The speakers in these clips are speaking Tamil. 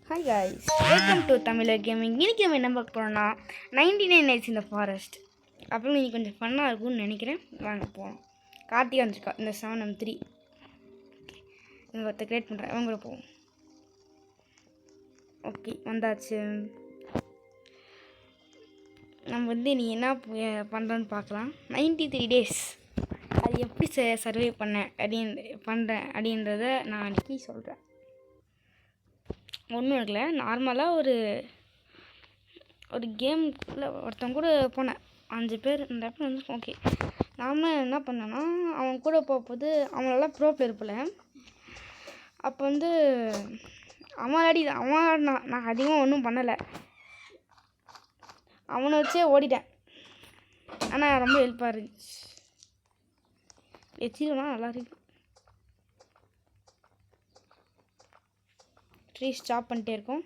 ஹாய் காய்ஸ், வெல்கம் டு தமிழர் கேமிங். இன்றைக்கி நம்ம என்ன பார்க்க போகிறோம்னா 99 நைட்ஸ் இந்த ஃபாரஸ்ட். அப்புறம் இன்னைக்கு கொஞ்சம் ஃபன்னாக இருக்கும்னு நினைக்கிறேன். வாங்க போகலாம். கார்த்திகா வந்துருக்கா இந்த 7M3. ஓகே, இந்த ஒருத்த க்ரியேட் பண்ணுறேன். அவங்க கூட போவோம். ஓகே, வந்தாச்சு. நம்ம நீ என்ன பண்ணுறோன்னு பார்க்கலாம். 93 days அது எப்படி சர்வே பண்ணேன் அப்படின்றத நான் அன்றைக்கி சொல்கிறேன். ஒன்றும் இருக்குல்ல, நார்மலாக ஒரு கேமுக்குள்ளே ஒருத்தன் கூட போனேன். 5 பேர் இந்த இடத்துல வந்து. ஓகே, நாம் என்ன பண்ணேன்னா அவன் கூட போகும்போது அவனெல்லாம் ப்ரோ பிளேயர் போல். அப்போ அவன் நான் அதிகமாக ஒன்றும் பண்ணலை. அவனை வச்சே ஓடிட்டேன். ஆனால் ரொம்ப ஹெல்ப்பாக இருந்துச்சு. வச்சிருவா நல்லா இருக்கு. ட்ரீ ஸ்டாப் பண்ணிட்டே இருக்கோம்.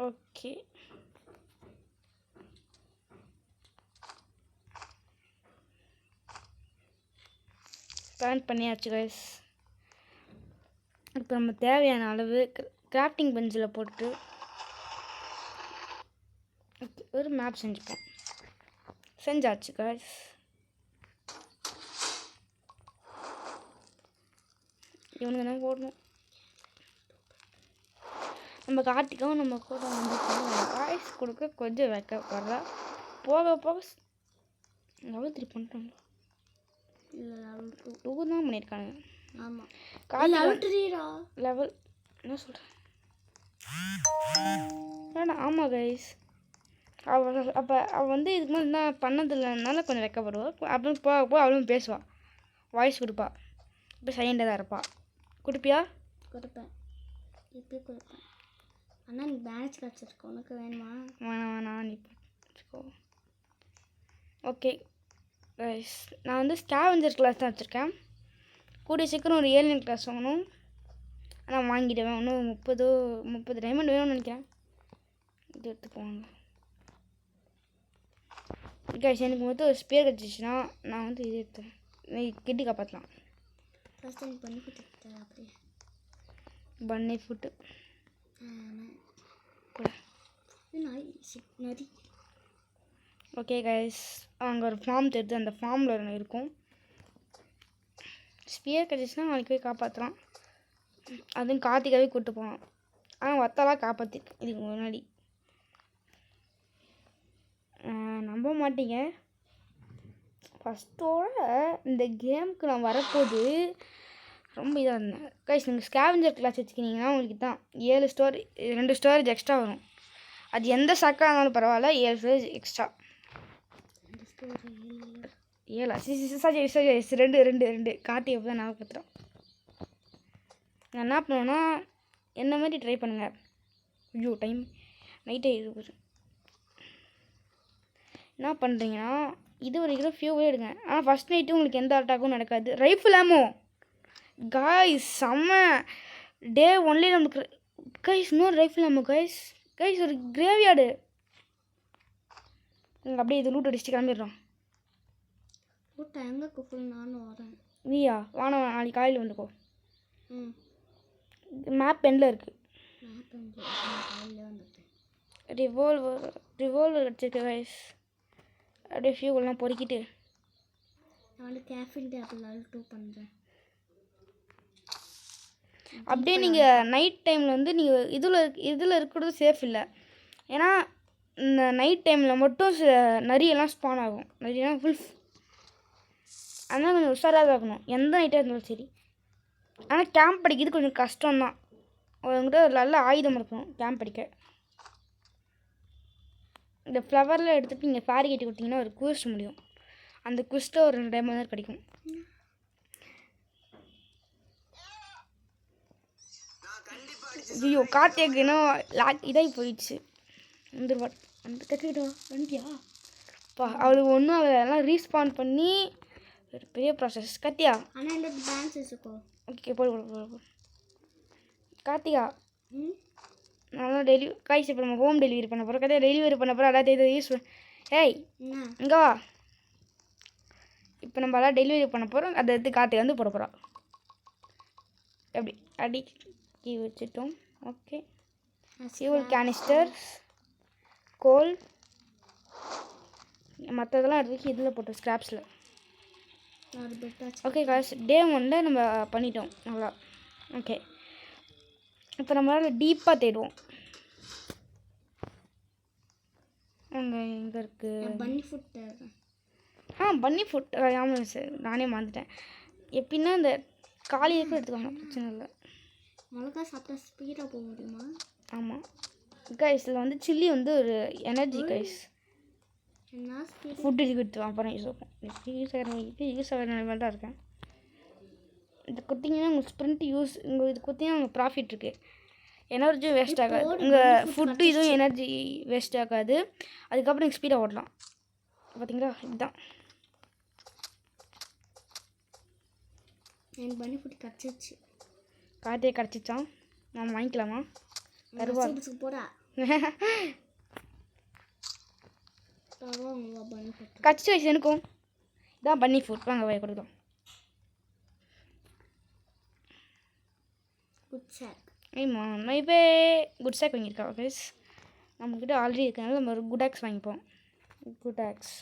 ஓகே, பிளான் பண்ணியாச்சு கைஸ். இப்போ நம்ம தேவையான அளவு கிராஃப்டிங் பெஞ்சில் போட்டு ஒரு மேப் செஞ்சாச்சு கைஸ். இவனுக்கு தான் போடணும். நம்ம கார்த்திகாவும் நம்ம கூட வாய்ஸ் கொடுக்க கொஞ்சம் வைக்கப்படுறா. போக போக லெவல் 3 பண்ணிட்டாங்க. இல்லை லெவல் 2 தான் பண்ணியிருக்காங்க. ஆமாம், கார்த்திகா லெவல் என்ன சொல்கிறேன். ஆமாம் கைஸ், அவள் இதுக்கு மேலே என்ன பண்ணதில்லைனால கொஞ்சம் வைக்கப்படுவா. அப்புறம் போக போக அவளும் பேசுவாள், வாய்ஸ் கொடுப்பா. இப்போ சைலண்டாக தான் இருப்பாள். கொடுப்பியா? கொடுப்பேன், இப்போ கொடுப்பேன். ஆனால் நீ பேனேஜ் கிடச்சிருக்க, உனக்கு வேணுமா? வேணாம் நீ வச்சுக்கோ. ஓகே கைஸ், நான் ஸ்கேவெஞ்சர் கிளாஸ் தான் வச்சுருக்கேன். கூடிய சீக்கிரம் ஒரு ஏலியன் கிளாஸ் வாங்கணும். ஆனால் வாங்கிடுவேன். இன்னும் 30 டைமண்ட் வேணும்னு நினைக்கிறேன். இது எடுத்துக்குவாங்க கைஸ். எனக்கு மொத்தம் ஒரு ஸ்பியர் கிடச்சிச்சுன்னா நான் இது எடுத்தேன். நீ கிட்டி காப்பாற்றலாம். ஃபஸ்ட் டைம் பண்ணி கொடுத்து அப்படியே பன்னி ஃபுட்டு கூட நரி. ஓகே கைஸ், அங்கே ஒரு ஃபார்ம் தெரியுது. அந்த ஃபார்மில் இருக்கும். ஸ்பியர் கிடச்சிச்சுன்னா நாளைக்கு போய் காப்பாற்றலாம். அதுவும் கார்த்திகாவே கூப்பிட்டு போனோம். ஆனால் வத்தாலாம் காப்பாற்றிருக்கேன் இதுக்கு முன்னாடி. நம்ப மாட்டீங்க, ஃபஸ்ட்டோட இந்த கேமுக்கு நான் வரப்போது ரொம்ப இதாக இருந்தேன் கைஸ். நீங்கள் ஸ்கேவெஞ்சர் கிளாஸ் வச்சுக்கினீங்கன்னா உங்களுக்கு தான் 2 ஸ்டோரேஜ் எக்ஸ்ட்ரா வரும். அது எந்த சக்காக இருந்தாலும் பரவாயில்ல, 7 ஸ்டோரேஜ் எக்ஸ்ட்ரா. 7 2 காட்டி எப்போ தான் ஞாபகப்படுத்துகிறோம். நான் என்ன பண்ணுவேன்னா என்ன மாதிரி ட்ரை பண்ணுங்கள். ஐயோ டைம் நைட்டே இது என்ன பண்ணுறீங்கன்னா இது வரைக்கும் ஃபியூவே எடுங்க. ஆனால் ஃபஸ்ட் நைட்டு உங்களுக்கு எந்த அட்டாக்கும் நடக்காது. ரைஃபிள் ஆமோ கைஸ், செம்ம டே ஒன்லி நமக்கு கைஸ். இன்னொரு ரைஃபிள் ஆமோ கைஸ். ஒரு கிரேவியார்டு. அப்படியே இது லூட் அடிச்சுட்டு கிளம்பிடுறோம். எங்கே ஃபுல் நானும் வரேன். நீயா வானா நாளைக்கு காலையில் வந்துக்கோ. மேப் பெண்டில் இருக்குது. ரிவால்வர் வச்சுருக்கு கைஸ். அப்படியே ஃபியூவெல்லாம் பொறுக்கிட்டு கேஃபின் டேபிள் லெவல் 2 பண்ணுறேன். அப்படியே நீங்கள் நைட் டைமில் நீங்கள் இதில் இருக்கிறது சேஃப் இல்லை. ஏன்னா இந்த நைட் டைமில் மட்டும் நரியெல்லாம் ஸ்பான் ஆகும். நரியெல்லாம் அதனால் கொஞ்சம் உஷாராக இருக்கணும் எந்த நைட்டாக இருந்தாலும் சரி. ஆனால் கேம்ப் அடிக்கிறது கொஞ்சம் கஷ்டம்தான். அவங்ககிட்ட ஒரு நல்ல ஆயுதம் இருக்கணும் கேம்ப் அடிக்க. இந்த ஃப்ளவரில் எடுத்துகிட்டு நீங்கள் ஃபேரி கட்டி கொடுத்தீங்கன்னா ஒரு குவிஸ்ட் முடியும். அந்த குவிஸ்ட்டை ஒரு 2 டைம் தான் கிடைக்கும். ஐயோ கார்த்தியாக்கு இன்னும் இதாகி போயிடுச்சு. கற்றுக்கிட்டோம் வந்துட்டியா அவளுக்கு ஒன்றும் அதெல்லாம் ரீஸ்பான் பண்ணி ஒரு பெரிய ப்ராசஸ். கத்தியா ஓகே போடு. கார்த்திகா நல்லா காய்ச்சி இப்போ நம்ம ஹோம் டெலிவரி பண்ண போகிறோம். கதையை டெலிவரி பண்ண போகிறோம். எல்லாத்தையும் யூஸ் ஏய் இங்கே வா. இப்போ நம்ம எல்லாம் டெலிவரி பண்ண போகிறோம். அதை எடுத்து கார்த்திகை போட போகிறோம். எப்படி அடி கீ வச்சுட்டோம். ஓகே, ஃபியூல் கேனிஸ்டர்ஸ், கோல், மற்றதெல்லாம் எடுத்து இதில் போட்டோம் ஸ்க்ராப்ஸில். ஓகே காய்ஸ், டே 1 நம்ம பண்ணிட்டோம் நல்லா. ஓகே, இப்போ நம்மளால் டீப்பாக தேடுவோம். அங்கே எங்கே இருக்குது பன்னி ஃபுட்? பன்னி ஃபுட். ஆமாம் சார், நானே மறந்துட்டேன். எப்படின்னா இந்த காலையில் கூட எடுத்துக்கோங்க, பிரச்சனை இல்லை. மிளகா சாப்பிட்டா ஸ்பீடாக போக முடியுமா? ஆமாம் கைஸ், இதில் வந்து சில்லி வந்து ஒரு எனர்ஜி கைஸ். என்ன ஸ்பீட்? ஃபுட்டு இது கொடுத்துருவோம், அப்புறம் யூஸ் ஆகும். யூஸ் ஆகிற நிலைமையில் தான் இருக்கேன். இது கொடுத்தீங்கன்னா உங்கள் ஸ்ப்ரிண்ட் யூஸ், உங்கள் இது கொடுத்தீங்கன்னா உங்கள் ப்ராஃபிட் இருக்குது. எனர்ஜியும் வேஸ்ட் ஆகாது, உங்கள் ஃபுட்டு இதுவும் எனர்ஜி வேஸ்ட் ஆகாது. அதுக்கப்புறம் நீங்கள் ஸ்பீடாக ஓடலாம். பார்த்தீங்களா, இதுதான் எனக்கு பன்னி ஃபுட் கிடச்சிச்சு. கார்த்திகை கிடச்சிச்சான், நம்ம வாங்கிக்கலாமா? தருவா போடா கட்சி வயசு எனக்கும் இதான் பன்னி ஃபுட். வாங்க வாங்க கொடுக்கலாம். Good sack. ஏமா நான் இப்போ குட் சாக் வாங்கியிருக்கா கைஸ். நம்மக்கிட்ட ஆல்ரெடி இருக்கனால நம்ம ஒரு குட் ஆக்ஸ் வாங்கிப்போம். Good axe.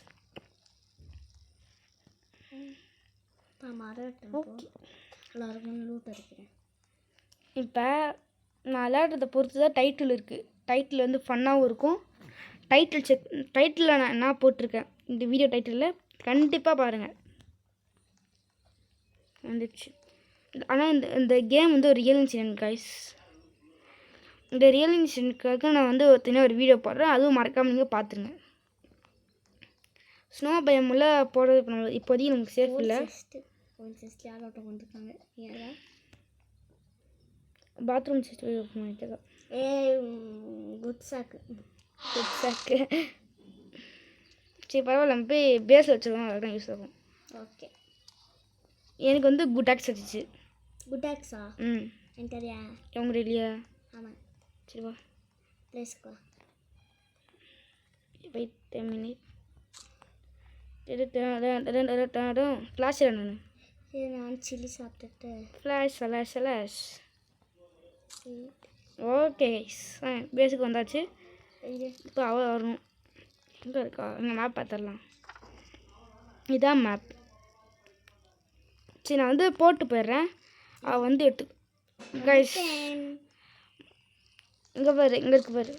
ஓகே, எல்லாருக்கும் லூட் அடிக்கிறேன். இப்போ நான் விளையாடுறதை பொறுத்து தான் டைட்டில் இருக்குது. டைட்டில் வந்து ஃபன்னாகவும் இருக்கும். டைட்டிலில் நான் என்ன போட்டிருக்கேன் இந்த வீடியோ டைட்டிலில் கண்டிப்பாக பாருங்கள், வந்துடுச்சு. ஆனால் இந்த கேம் வந்து ஒரு ரியல் இன்சிடென்ட் கைஸ். இந்த ரியல் இன்சிடென்ட்காக நான் வந்து ஒரு வீடியோ போடுறேன், அதுவும் மறக்காமல் நீங்கள் பார்த்துருங்க. ஸ்னோ பயமுள்ள போடுறது இப்போதைக்கு நமக்கு சேஃப் இல்லை. பாத்ரூம் சிஸ்டம் ஓப்பன் பண்ணிட்டு குட் சாக்கு. சரி பரவாயில்ல, நம்ம போய் பேஸில் வச்சுருவோம், அதுதான் யூஸ் ஆகும். ஓகே, எனக்கு வந்து குட் ஆக்ஸ் வச்சுச்சு. குட் ஆக்ஸா? எனக்கு தெரியா. உங்க இல்லையா? ஆமாம். சரி வா ப்ளேஸ்க்கு வா. Wait 10 minutes. ஃப்ளாஷ் நான் சில்லி சாப்பிட்டுட்டு ஃப்ளாஷ். ஓகே கைஸ், பேஸுக்கு வந்தாச்சு. இப்போ அவள் வரணும். எங்கே இருக்கா? எங்கள் மேப் பார்த்துடலாம். இதான் மேப். சரி, நான் வந்து போட்டு போயிடுறேன். அவள் வந்து எடுத்து கைஸ் இங்கே பாரு, இங்கே இருக்கு பாரு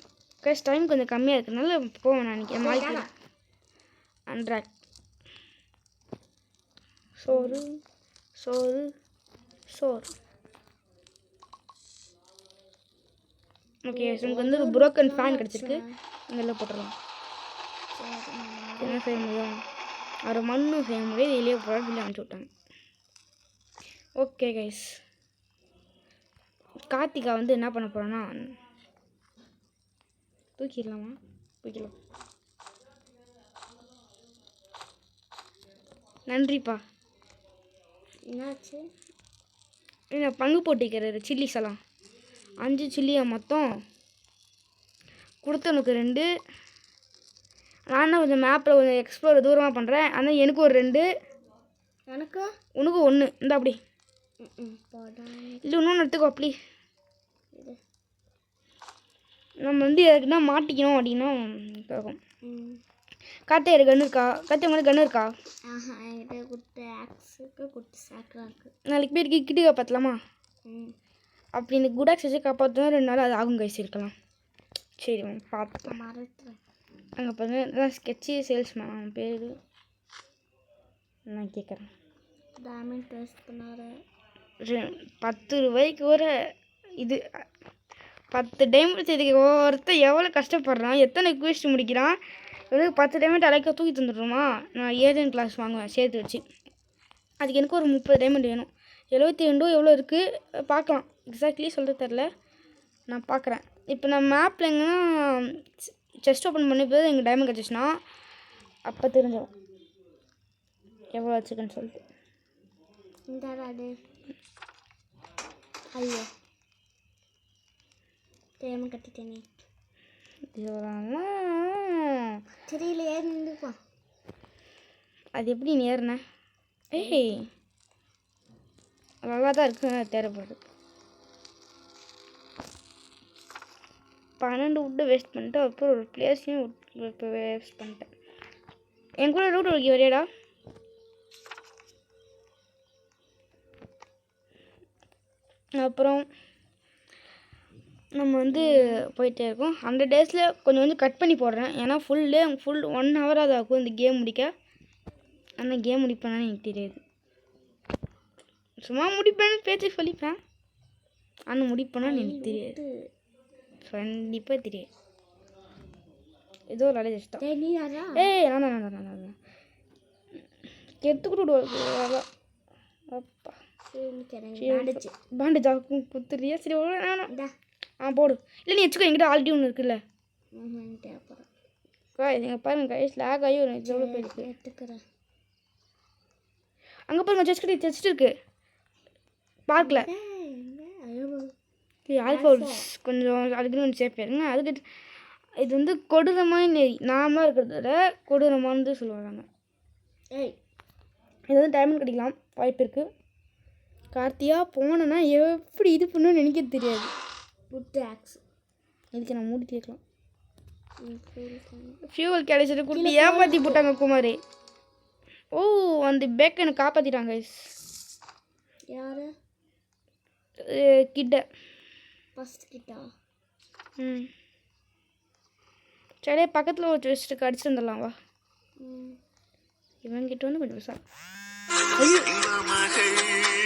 கைஸ். டைம் கொஞ்சம் கம்மியாக இருக்கிறதுனால போவேன் நான் நினைக்கிறேன். மாய்க்கு அண்ட்ராக்ட் சோறு. ஓகே, எனக்கு வந்து ஒரு புரோக்கன் ஃபேன் கிடச்சிருக்கு. இங்கெல்லாம் போட்டுடலாம். என்ன செய்ய முடியும்? ஒரு மண்ணும் செய்ய முடியாது, வெளியே போகிற வெளியே அனுப்பிச்சி விட்டாங்க. ஓகே கைஸ், கார்த்திகா வந்து என்ன பண்ண போகிறோன்னா தூக்கிடலாமா? தூக்கிடலாம். நன்றிப்பா. என்னாச்சு? என்ன பங்கு போட்டிக்கிறாரு சில்லிஸ் எல்லாம் 5 சில்லியா மொத்தம் கொடுத்தவனுக்கு 2. நான் கொஞ்சம் மேப்பில் கொஞ்சம் எக்ஸ்ப்ளோர் தூரமாக பண்ணுறேன், ஆனால் எனக்கு ஒரு 2, உனக்கு 1. இந்த அப்படி இல்லை இன்னொன்று எடுத்துக்கோ. அப்படி நம்ம வந்து எதுக்குன்னா மாட்டிக்கணும் அப்படின்னா கேட்கும். கார்த்திகை கன்று இருக்கா? கார்த்திகை உங்களுக்கு கன்று இருக்கா? நாளைக்கு போய் கிட்ட காப்பாற்றலாமா? அப்படி இந்த குட் ஆக்ஸ் வச்சு காப்பாற்றணும் 2 நாள் அது ஆகும் கைஸ் இருக்கலாம். சரி பார்த்துக்கலாம். அங்கே பார்த்தீங்கன்னா ஸ்கெட்சி சேல்ஸ்மேன் அவன் பேர் நான் கேட்குறேன். 10 ரூபாய்க்கு ஒரு இது 10 டைமண்ட். இதுக்கு ஒருத்தர் எவ்வளோ கஷ்டப்படுறான், எத்தனை குவிஸ்ட் முடிக்கிறான். எனக்கு 10 டைமண்ட் அழைக்க தூக்கி தந்துடுறோமா? நான் ஏஜென்ட் கிளாஸ் வாங்குவேன் சேர்த்து வச்சு. அதுக்கு எனக்கு ஒரு 30 டைமண்ட் வேணும். 72 எவ்வளோ இருக்குது பார்க்கலாம். எக்ஸாக்ட்லி சொல்ல தெரில, நான் பார்க்குறேன். இப்போ நான் மேப்பில் எங்கன்னா செஸ்ட் ஓப்பன் பண்ணி போய் எங்கள் டைமண்ட் கிடச்சிச்சுன்னா அப்போ தெரிஞ்சிடும் எவ்வளோ வச்சுக்கன்னு சொல்லிட்டு. ஐயோ டைமண்ட் கட்டிட்டேனே. தெரியல, ஏறி நின்றுப்பா. அது எப்படி நேர்னேன்? ஏய் நல்லா தான் இருக்கு, தேவைப்படுது. 12 வுட்டு வேஸ்ட் பண்ணிட்டு அப்புறம் ஒரு பிளேஸையும் இப்போ வேஸ்ட் பண்ணிட்டேன். என் கூட ரூட் ஒழுக்கி வரையடா. அப்புறம் நம்ம வந்து போயிட்டே இருக்கோம். 100 டேஸில் கொஞ்சம் கட் பண்ணி போடுறேன். ஏன்னா ஃபுல் 1 ஹவர் அது ஆகும் இந்த கேம் முடிக்க. ஆனால் கேம் முடிப்பேன்னு எனக்கு தெரியாது. சும்மா முடிப்பேன்னு பேச்சு சொல்லிப்பேன். ஆனால் முடிப்பேன்னு எனக்கு தெரியாது. கண்டிப்பாக தெரியாது. ஏதோ ஒரு அலை ஜஸ்ட் ஏய் நான் எடுத்துக்கிட்டு விடுவாங்க. அப்பா பேண்டேஜ் ஆகும் குத்துறியா? சரி போடு. இல்லை நீ வச்சுக்கோ, என்கிட்ட ஆல்ரெடி ஒன்று இருக்குல்ல. எங்கள் பாருங்க கைஸ் லேக் ஆகி ஒரு எவ்வளோ போயிருக்கு. எடுத்துக்கிறேன். அங்கே பாருங்க செஸ்ட் இருக்கு பார்க்கல. ஆல்ஃபோல்ஸ் கொஞ்சம் அதுக்குன்னு ஒன்று சேர்ப்பாருங்க. அதுக்கு இது வந்து கொடூரமான நாமளாக இருக்கிறத விட கொடூரமானது சொல்லுவாங்க. இது வந்து டைமண்ட் கிடைக்கலாம் வாய்ப்பு இருக்குது. கார்த்தியா போனேன்னா எப்படி இது பண்ணணும்னு எனக்கு தெரியாது. இதுக்கு நான் மூடி கேட்கலாம். ஃபியூவல் கிடைச்சிட்டு கொடுத்து ஏமாற்றி போட்டாங்க குமாரி. ஓ அந்த பேக்கை எனக்கு காப்பாற்றிட்டாங்க யாரு கிட்ட சரி பக்கத்தில் ஒரு வச்சுட்டு கடிச்சிட்டு வந்துடலாம் வா. இவங்கிட்ட வந்து கொஞ்சம்